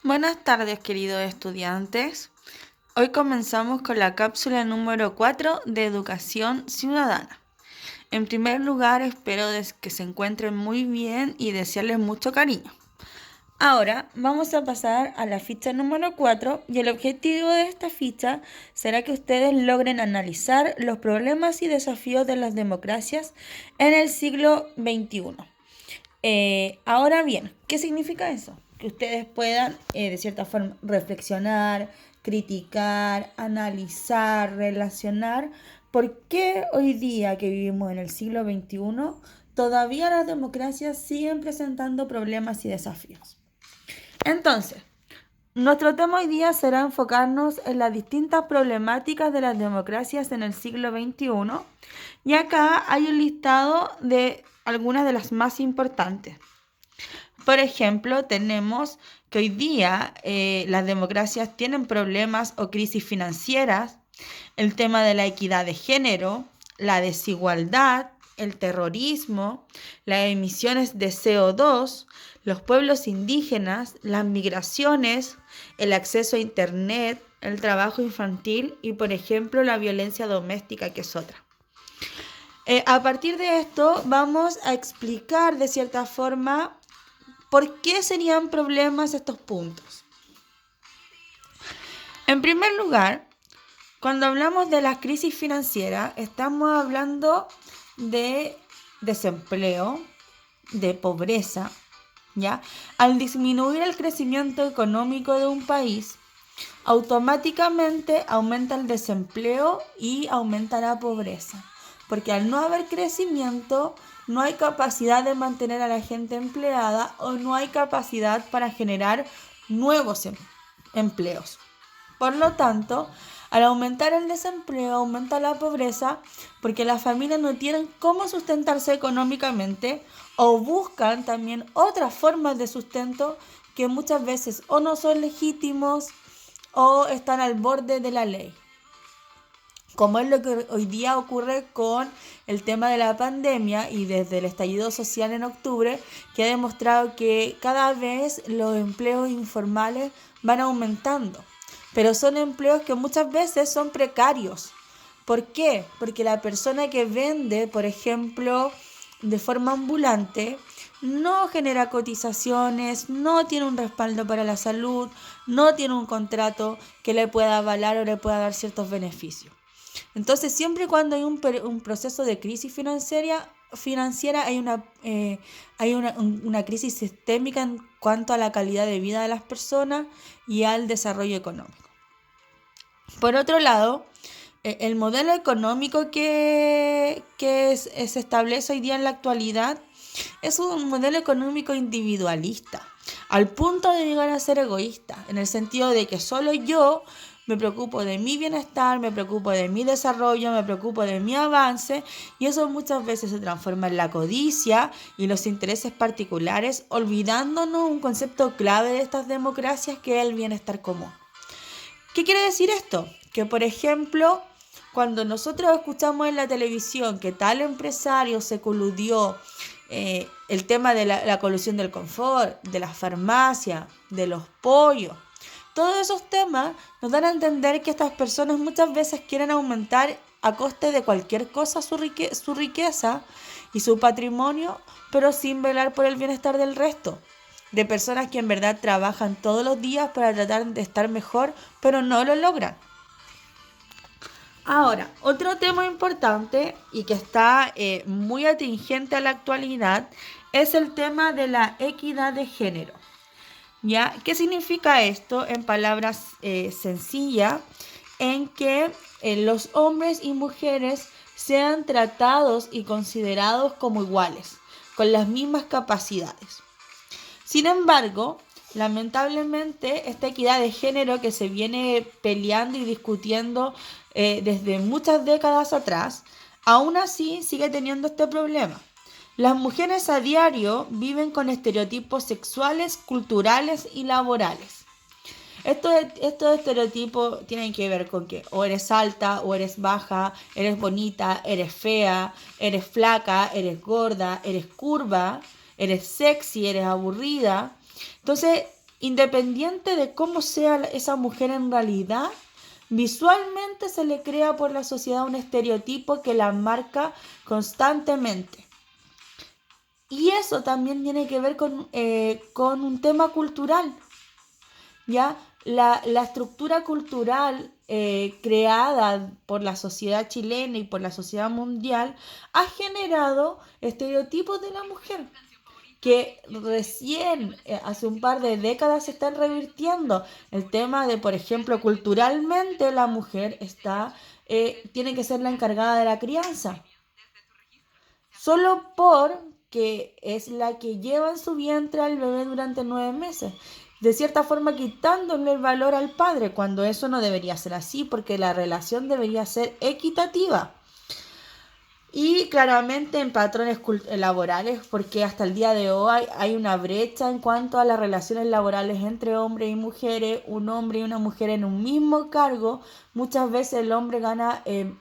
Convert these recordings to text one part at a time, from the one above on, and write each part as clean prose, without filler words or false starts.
Buenas tardes, queridos estudiantes. Hoy comenzamos con la cápsula número 4 de Educación Ciudadana. En primer lugar, espero que se encuentren muy bien y desearles mucho cariño. Ahora vamos a pasar a la ficha número 4 y el objetivo de esta ficha será que ustedes logren analizar los problemas y desafíos de las democracias en el siglo XXI. Ahora bien, ¿qué significa eso? Que ustedes puedan, de cierta forma, reflexionar, criticar, analizar, relacionar por qué hoy día que vivimos en el siglo XXI todavía las democracias siguen presentando problemas y desafíos. Entonces, nuestro tema hoy día será enfocarnos en las distintas problemáticas de las democracias en el siglo XXI y acá hay un listado de algunas de las más importantes. Por ejemplo, tenemos que hoy día las democracias tienen problemas o crisis financieras, el tema de la equidad de género, la desigualdad, el terrorismo, las emisiones de CO2, los pueblos indígenas, las migraciones, el acceso a Internet, el trabajo infantil y, por ejemplo, la violencia doméstica, que es otra. A partir de esto vamos a explicar de cierta forma por qué serían problemas estos puntos. En primer lugar, cuando hablamos de la crisis financiera, estamos hablando de desempleo, de pobreza, ¿ya? Al disminuir el crecimiento económico de un país, automáticamente aumenta el desempleo y aumenta la pobreza. Porque al no haber crecimiento, no hay capacidad de mantener a la gente empleada o no hay capacidad para generar nuevos empleos. Por lo tanto, al aumentar el desempleo, aumenta la pobreza porque las familias no tienen cómo sustentarse económicamente o buscan también otras formas de sustento que muchas veces o no son legítimos o están al borde de la ley. Como es lo que hoy día ocurre con el tema de la pandemia y desde el estallido social en octubre, que ha demostrado que cada vez los empleos informales van aumentando. Pero son empleos que muchas veces son precarios. ¿Por qué? Porque la persona que vende, por ejemplo, de forma ambulante, no genera cotizaciones, no tiene un respaldo para la salud, no tiene un contrato que le pueda avalar o le pueda dar ciertos beneficios. Entonces, siempre y cuando hay un proceso de crisis financiera hay una crisis sistémica en cuanto a la calidad de vida de las personas y al desarrollo económico. Por otro lado, el modelo económico que se establece hoy día en la actualidad es un modelo económico individualista, al punto de llegar a ser egoísta, en el sentido de que solo yo me preocupo de mi bienestar, me preocupo de mi desarrollo, me preocupo de mi avance, y eso muchas veces se transforma en la codicia y los intereses particulares, olvidándonos un concepto clave de estas democracias que es el bienestar común. ¿Qué quiere decir esto? Que, por ejemplo, cuando nosotros escuchamos en la televisión que tal empresario se coludió, el tema de la colusión del confort, de las farmacias, de los pollos, todos esos temas nos dan a entender que estas personas muchas veces quieren aumentar a coste de cualquier cosa su riqueza y su patrimonio, pero sin velar por el bienestar del resto. De personas que en verdad trabajan todos los días para tratar de estar mejor, pero no lo logran. Ahora, otro tema importante y que está muy atingente a la actualidad es el tema de la equidad de género. ¿Ya? ¿Qué significa esto? En palabras sencillas, en que los hombres y mujeres sean tratados y considerados como iguales, con las mismas capacidades. Sin embargo, lamentablemente, esta equidad de género que se viene peleando y discutiendo desde muchas décadas atrás, aún así sigue teniendo este problema. Las mujeres a diario viven con estereotipos sexuales, culturales y laborales. Estos estereotipos tienen que ver con que o eres alta o eres baja, eres bonita, eres fea, eres flaca, eres gorda, eres curva, eres sexy, eres aburrida. Entonces, Independiente de cómo sea esa mujer en realidad, visualmente se le crea por la sociedad un estereotipo que la marca constantemente. Y eso también tiene que ver con un tema cultural, ¿ya? La estructura cultural creada por la sociedad chilena y por la sociedad mundial ha generado estereotipos de la mujer que recién hace un par de décadas se están revirtiendo. El tema de, por ejemplo, culturalmente la mujer tiene que ser la encargada de la crianza. Solo porque es la que lleva en su vientre al bebé durante 9 meses. De cierta forma quitándole el valor al padre, cuando eso no debería ser así, porque la relación debería ser equitativa. Y claramente en patrones laborales, porque hasta el día de hoy hay una brecha en cuanto a las relaciones laborales entre hombres y mujeres. Un hombre y una mujer en un mismo cargo, muchas veces el hombre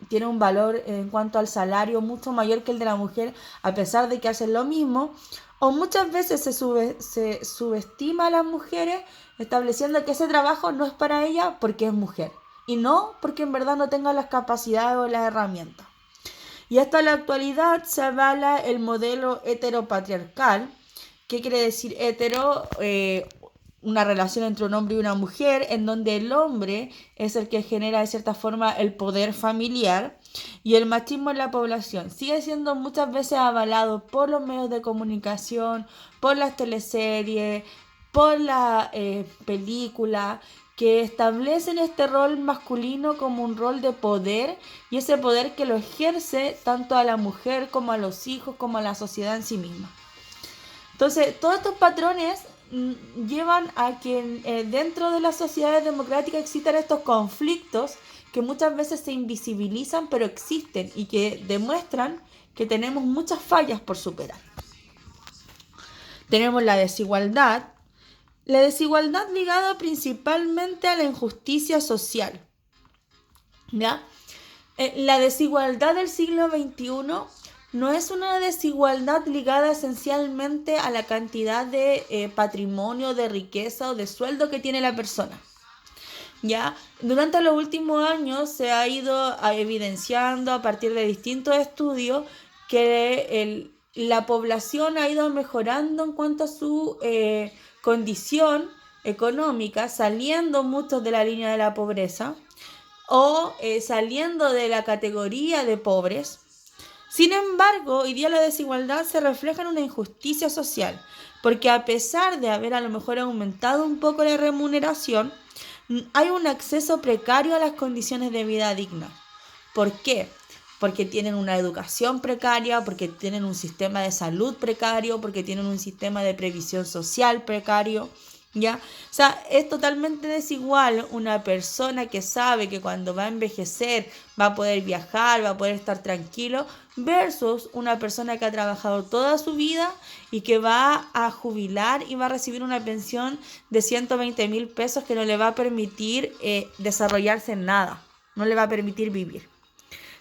tiene un valor en cuanto al salario mucho mayor que el de la mujer, a pesar de que hacen lo mismo. O muchas veces se subestima a las mujeres, estableciendo que ese trabajo no es para ella porque es mujer, y no porque en verdad no tenga las capacidades o las herramientas. Y hasta la actualidad se avala el modelo heteropatriarcal. ¿Qué quiere decir hetero? Una relación entre un hombre y una mujer, en donde el hombre es el que genera de cierta forma el poder familiar, y el machismo en la población sigue siendo muchas veces avalado por los medios de comunicación, por las teleseries, por la película, que establecen este rol masculino como un rol de poder, y ese poder que lo ejerce tanto a la mujer como a los hijos como a la sociedad en sí misma. Entonces, todos estos patrones llevan a que dentro de las sociedades democráticas existan estos conflictos que muchas veces se invisibilizan, pero existen y que demuestran que tenemos muchas fallas por superar. Tenemos la desigualdad ligada principalmente a la injusticia social, ¿ya? La desigualdad del siglo XXI no es una desigualdad ligada esencialmente a la cantidad de patrimonio, de riqueza o de sueldo que tiene la persona. ¿Ya? Durante los últimos años se ha ido evidenciando a partir de distintos estudios que la población ha ido mejorando en cuanto a su condición económica, saliendo muchos de la línea de la pobreza o saliendo de la categoría de pobres. Sin embargo, hoy día la desigualdad se refleja en una injusticia social, porque a pesar de haber a lo mejor aumentado un poco la remuneración, hay un acceso precario a las condiciones de vida digna. ¿Por qué? Porque tienen una educación precaria, porque tienen un sistema de salud precario, porque tienen un sistema de previsión social precario, ¿ya? O sea, es totalmente desigual una persona que sabe que cuando va a envejecer va a poder viajar, va a poder estar tranquilo, versus una persona que ha trabajado toda su vida y que va a jubilar y va a recibir una pensión de 120,000 pesos que no le va a permitir desarrollarse en nada, no le va a permitir vivir.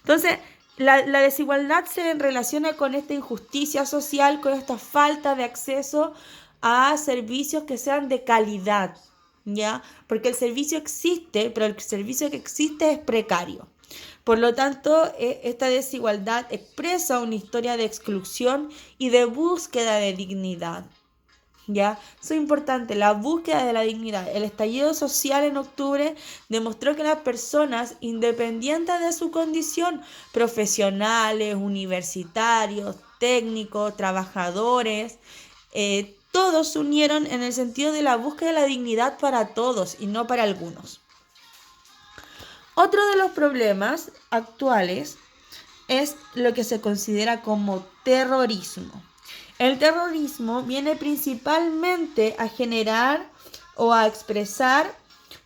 Entonces, la desigualdad se relaciona con esta injusticia social, con esta falta de acceso a servicios que sean de calidad, ¿ya? Porque el servicio existe, pero el servicio que existe es precario. Por lo tanto, esta desigualdad expresa una historia de exclusión y de búsqueda de dignidad, ¿ya? Eso es importante, la búsqueda de la dignidad. El estallido social en octubre demostró que las personas, independientes de su condición, profesionales, universitarios, técnicos, trabajadores, todos se unieron en el sentido de la búsqueda de la dignidad para todos y no para algunos. Otro de los problemas actuales es lo que se considera como terrorismo. El terrorismo viene principalmente a generar o a expresar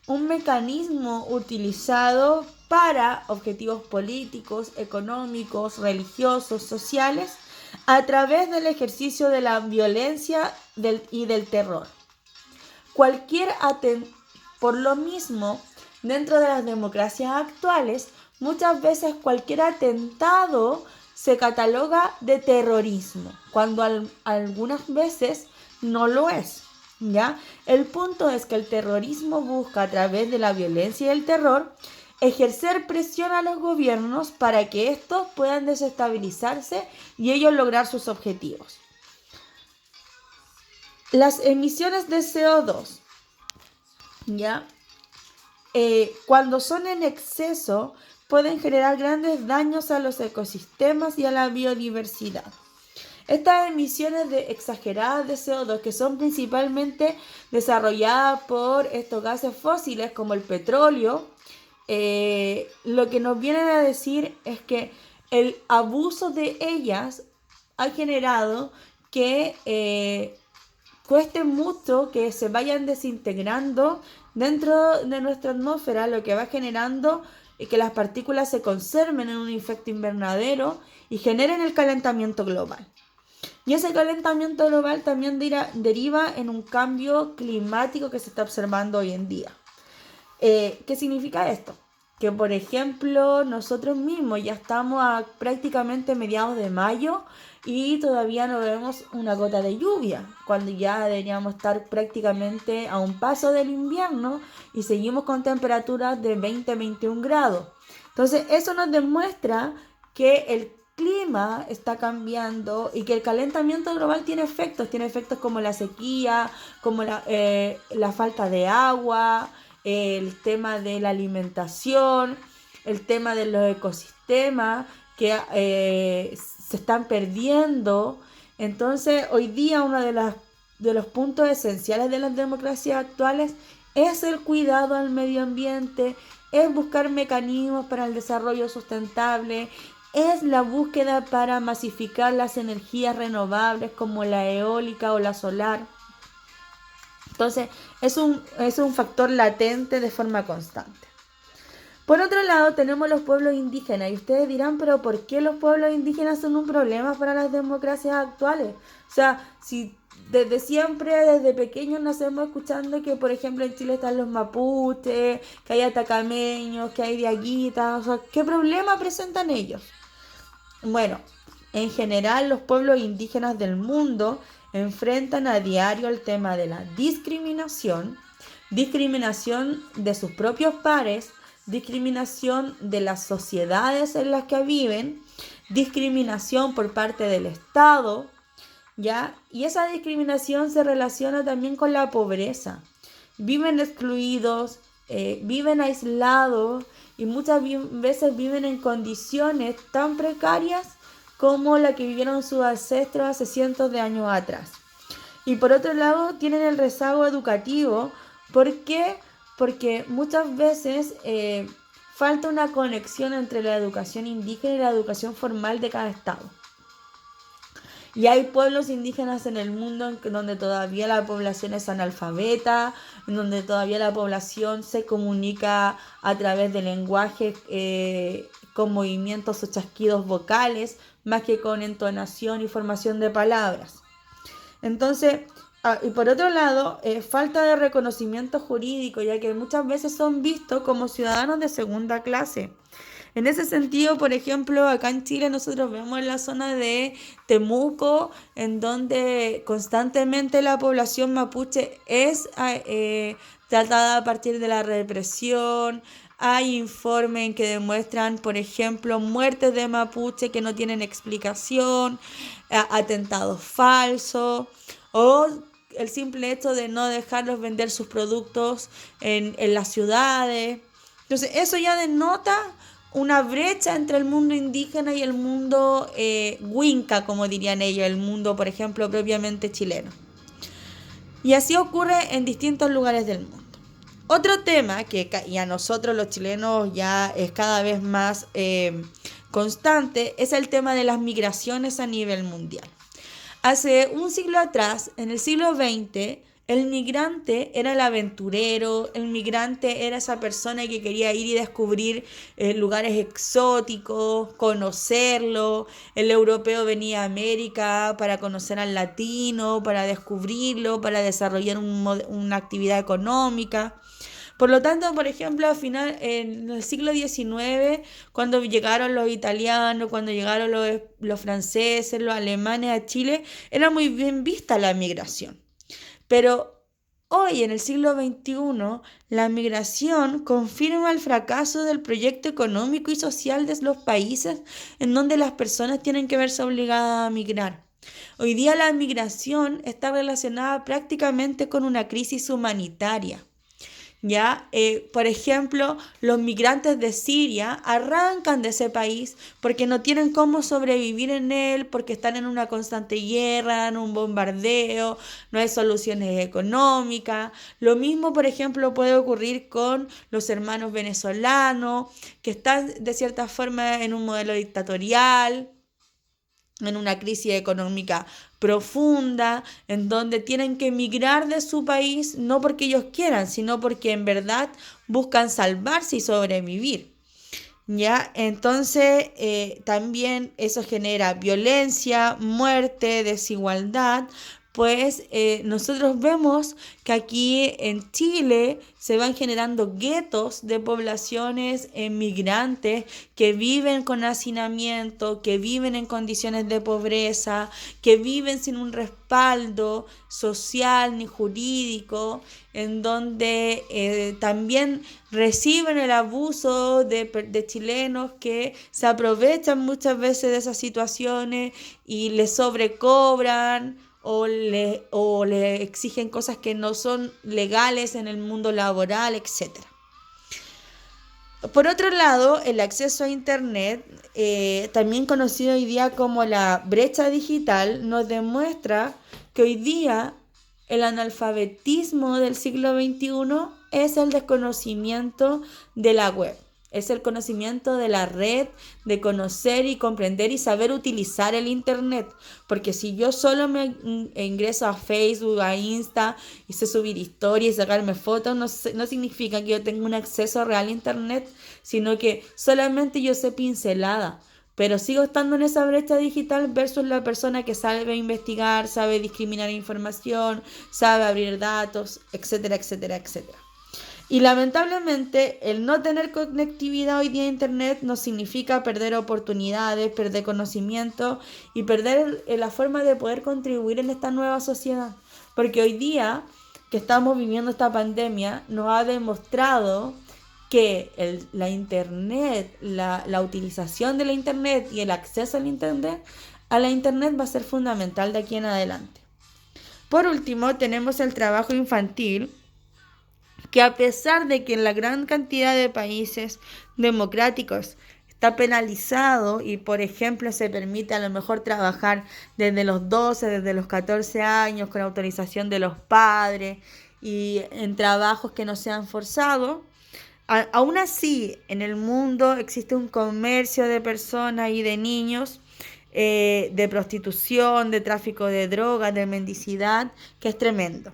un mecanismo utilizado para objetivos políticos, económicos, religiosos, sociales, a través del ejercicio de la violencia y del terror. Por lo mismo, dentro de las democracias actuales, muchas veces cualquier atentado se cataloga de terrorismo, cuando algunas veces no lo es. ¿ya? El punto es que el terrorismo busca a través de la violencia y el terror ejercer presión a los gobiernos para que estos puedan desestabilizarse y ellos lograr sus objetivos. Las emisiones de CO2, ¿ya? Cuando son en exceso, pueden generar grandes daños a los ecosistemas y a la biodiversidad. Estas emisiones exageradas de CO2, que son principalmente desarrolladas por estos gases fósiles como el petróleo, lo que nos vienen a decir es que el abuso de ellas ha generado que cueste mucho que se vayan desintegrando dentro de nuestra atmósfera, lo que va generando que las partículas se conserven en un efecto invernadero y generen el calentamiento global. Y ese calentamiento global también deriva en un cambio climático que se está observando hoy en día. ¿Qué significa esto? Que, por ejemplo, nosotros mismos ya estamos a prácticamente mediados de mayo y todavía no vemos una gota de lluvia, cuando ya deberíamos estar prácticamente a un paso del invierno y seguimos con temperaturas de 20-21 grados. Entonces, eso nos demuestra que el clima está cambiando y que el calentamiento global tiene efectos como la sequía, como la falta de agua, el tema de la alimentación, el tema de los ecosistemas que se están perdiendo. Entonces, hoy día uno de los puntos esenciales de las democracias actuales es el cuidado al medio ambiente, es buscar mecanismos para el desarrollo sustentable, es la búsqueda para masificar las energías renovables como la eólica o la solar. Entonces, es un factor latente de forma constante. Por otro lado, tenemos los pueblos indígenas. Y ustedes dirán, pero ¿por qué los pueblos indígenas son un problema para las democracias actuales? O sea, si desde siempre, desde pequeños nacemos escuchando que, por ejemplo, en Chile están los mapuches, que hay atacameños, que hay diaguitas. O sea, ¿qué problema presentan ellos? Bueno, en general los pueblos indígenas del mundo enfrentan a diario el tema de la discriminación de sus propios pares, discriminación de las sociedades en las que viven, discriminación por parte del Estado, ¿ya? Y esa discriminación se relaciona también con la pobreza. Viven excluidos, viven aislados y muchas veces viven en condiciones tan precarias como la que vivieron sus ancestros hace cientos de años atrás. Y por otro lado tienen el rezago educativo. ¿Por qué? Porque muchas veces falta una conexión entre la educación indígena y la educación formal de cada estado. Y hay pueblos indígenas en el mundo donde todavía la población es analfabeta, en donde todavía la población se comunica a través de lenguaje con movimientos o chasquidos vocales, más que con entonación y formación de palabras. Entonces, y por otro lado, falta de reconocimiento jurídico, ya que muchas veces son vistos como ciudadanos de segunda clase. En ese sentido, por ejemplo, acá en Chile nosotros vemos la zona de Temuco, en donde constantemente la población mapuche es tratada a partir de la represión. Hay informes que demuestran, por ejemplo, muertes de mapuche que no tienen explicación, atentados falsos o el simple hecho de no dejarlos vender sus productos en las ciudades. Entonces, eso ya denota una brecha entre el mundo indígena y el mundo huinca, como dirían ellos, el mundo, por ejemplo, propiamente chileno. Y así ocurre en distintos lugares del mundo. Otro tema que y a nosotros los chilenos ya es cada vez más constante es el tema de las migraciones a nivel mundial. Hace un siglo atrás, en el siglo XX, el migrante era el aventurero, el migrante era esa persona que quería ir y descubrir lugares exóticos, conocerlo. El europeo venía a América para conocer al latino, para descubrirlo, para desarrollar una actividad económica. Por lo tanto, por ejemplo, en el siglo XIX, cuando llegaron los italianos, cuando llegaron los franceses, los alemanes a Chile, era muy bien vista la migración. Pero Hoy, en el siglo XXI, la migración confirma el fracaso del proyecto económico y social de los países en donde las personas tienen que verse obligadas a migrar. Hoy día la migración está relacionada prácticamente con una crisis humanitaria. ¿Ya? Por ejemplo, los migrantes de Siria arrancan de ese país porque no tienen cómo sobrevivir en él, porque están en una constante guerra, en un bombardeo, no hay soluciones económicas. Lo mismo, por ejemplo, puede ocurrir con los hermanos venezolanos, que están de cierta forma en un modelo dictatorial, en una crisis económica profunda, en donde tienen que emigrar de su país, no porque ellos quieran, sino porque en verdad buscan salvarse y sobrevivir. ¿Ya? Entonces, también eso genera violencia, muerte, desigualdad, pues nosotros vemos que aquí en Chile se van generando guetos de poblaciones migrantes que viven con hacinamiento, que viven en condiciones de pobreza, que viven sin un respaldo social ni jurídico, en donde también reciben el abuso de chilenos que se aprovechan muchas veces de esas situaciones y les sobrecobran o le exigen cosas que no son legales en el mundo laboral, etc. Por otro lado, el acceso a Internet, también conocido hoy día como la brecha digital, nos demuestra que hoy día el analfabetismo del siglo XXI es el desconocimiento de la web. Es el conocimiento de la red, de conocer y comprender y saber utilizar el Internet. Porque si yo solo me ingreso a Facebook, a Insta y sé subir historias y sacarme fotos, no significa que yo tenga un acceso real a Internet, sino que solamente yo sé pincelada. Pero sigo estando en esa brecha digital versus la persona que sabe investigar, sabe discriminar información, sabe abrir datos, etcétera, etcétera, etcétera. Y lamentablemente el no tener conectividad hoy día a Internet no significa perder oportunidades, perder conocimiento y perder la forma de poder contribuir en esta nueva sociedad. Porque hoy día que estamos viviendo esta pandemia nos ha demostrado que la Internet, la utilización de la Internet y el acceso a la Internet va a ser fundamental de aquí en adelante. Por último, tenemos el trabajo infantil, que a pesar de que en la gran cantidad de países democráticos está penalizado y, por ejemplo, se permite a lo mejor trabajar desde los 12, desde los 14 años con autorización de los padres y en trabajos que no sean forzados, aún así en el mundo existe un comercio de personas y de niños, de prostitución, de tráfico de drogas, de mendicidad, que es tremendo.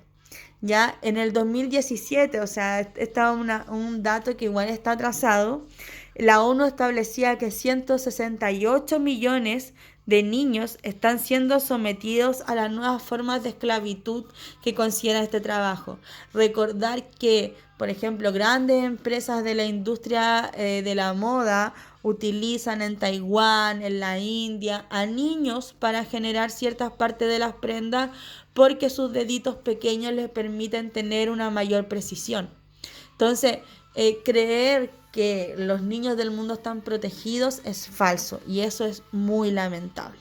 Ya en el 2017, o sea, está un dato que igual está atrasado, la ONU establecía que 168 millones de niños están siendo sometidos a las nuevas formas de esclavitud que considera este trabajo. Recordar que, por ejemplo, grandes empresas de la industria de la moda utilizan en Taiwán, en la India, a niños para generar ciertas partes de las prendas porque sus deditos pequeños les permiten tener una mayor precisión. Entonces, creer que los niños del mundo están protegidos es falso y eso es muy lamentable.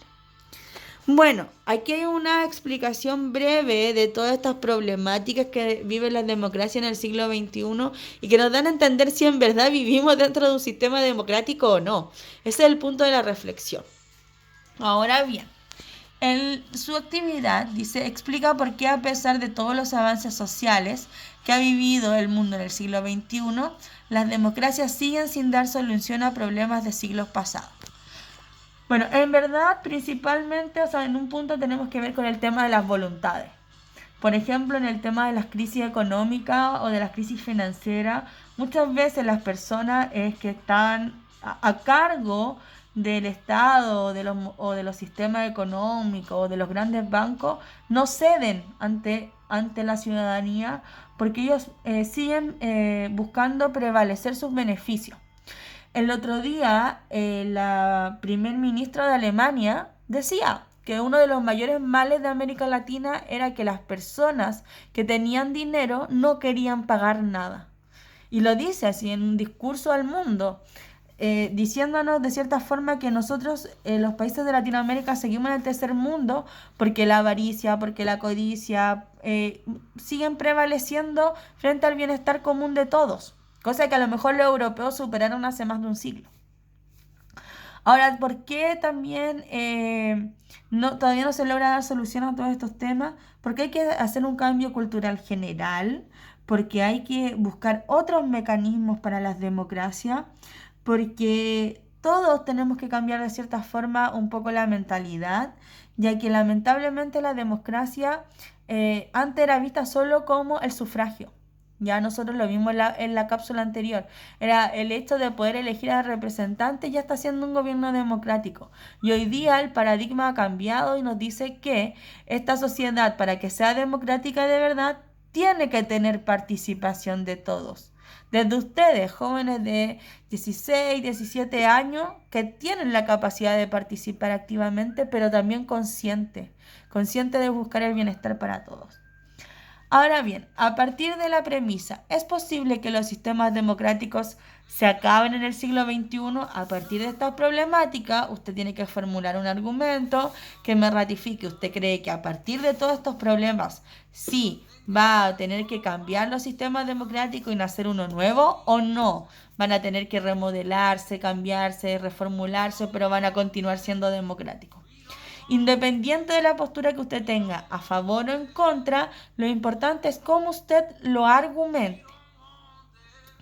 Bueno, aquí hay una explicación breve de todas estas problemáticas que vive la democracia en el siglo XXI y que nos dan a entender si en verdad vivimos dentro de un sistema democrático o no. Ese es el punto de la reflexión. Ahora bien, su actividad, dice, explica por qué a pesar de todos los avances sociales que ha vivido el mundo en el siglo XXI, las democracias siguen sin dar solución a problemas de siglos pasados. Bueno, en verdad, principalmente, o sea, en un punto tenemos que ver con el tema de las voluntades. Por ejemplo, en el tema de las crisis económicas o de las crisis financieras, muchas veces las personas que están a cargo del Estado o de los sistemas económicos o de los grandes bancos no ceden ante la ciudadanía porque ellos siguen buscando prevalecer sus beneficios. El otro día, la primer ministra de Alemania decía que uno de los mayores males de América Latina era que las personas que tenían dinero no querían pagar nada. Y lo dice así en un discurso al mundo, diciéndonos de cierta forma que nosotros, los países de Latinoamérica, seguimos en el tercer mundo porque la avaricia, porque la codicia siguen prevaleciendo frente al bienestar común de todos, cosa que a lo mejor los europeos superaron hace más de un siglo. Ahora, ¿por qué también todavía no se logra dar solución a todos estos temas? Porque hay que hacer un cambio cultural general, porque hay que buscar otros mecanismos para las democracias, porque todos tenemos que cambiar de cierta forma un poco la mentalidad, ya que lamentablemente la democracia antes era vista solo como el sufragio. Ya nosotros lo vimos en la cápsula anterior. Era el hecho de poder elegir a representantes, ya está siendo un gobierno democrático. Y hoy día el paradigma ha cambiado y nos dice que esta sociedad, para que sea democrática de verdad, tiene que tener participación de todos. Desde ustedes, jóvenes de 16, 17 años, que tienen la capacidad de participar activamente, pero también consciente de buscar el bienestar para todos. Ahora bien, a partir de la premisa, ¿es posible que los sistemas democráticos se acaben en el siglo XXI? A partir de esta problemática, usted tiene que formular un argumento que me ratifique. ¿Usted cree que a partir de todos estos problemas, sí va a tener que cambiar los sistemas democráticos y nacer uno nuevo o no? Van a tener que remodelarse, cambiarse, reformularse, pero van a continuar siendo democráticos. Independiente de la postura que usted tenga, a favor o en contra, lo importante es cómo usted lo argumente.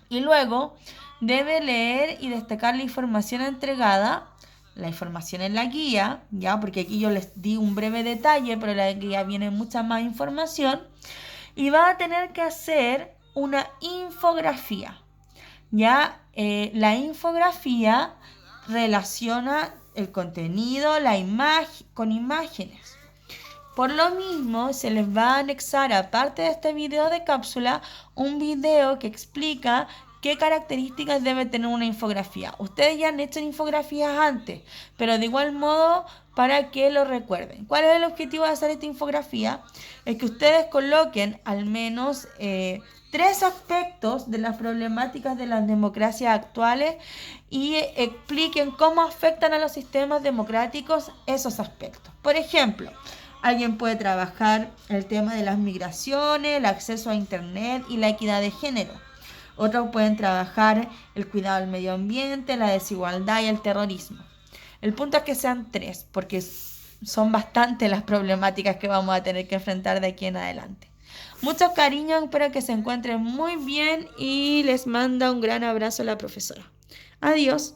Y luego debe leer y destacar la información entregada, la información en la guía, ya, porque aquí yo les di un breve detalle, pero en la guía viene mucha más información. Y va a tener que hacer una infografía. Ya, la infografía relaciona el contenido, con imágenes. Por lo mismo, se les va a anexar, aparte de este video de cápsula, un video que explica qué características debe tener una infografía. Ustedes ya han hecho infografías antes, pero de igual modo para que lo recuerden. ¿Cuál es el objetivo de hacer esta infografía? Es que ustedes coloquen al menos 3 aspectos de las problemáticas de las democracias actuales y expliquen cómo afectan a los sistemas democráticos esos aspectos. Por ejemplo, alguien puede trabajar el tema de las migraciones, el acceso a Internet y la equidad de género. Otros pueden trabajar el cuidado del medio ambiente, la desigualdad y el terrorismo. El punto es que sean 3, porque son bastante las problemáticas que vamos a tener que enfrentar de aquí en adelante. Muchos cariños, espero que se encuentren muy bien y les manda un gran abrazo a la profesora. Adiós.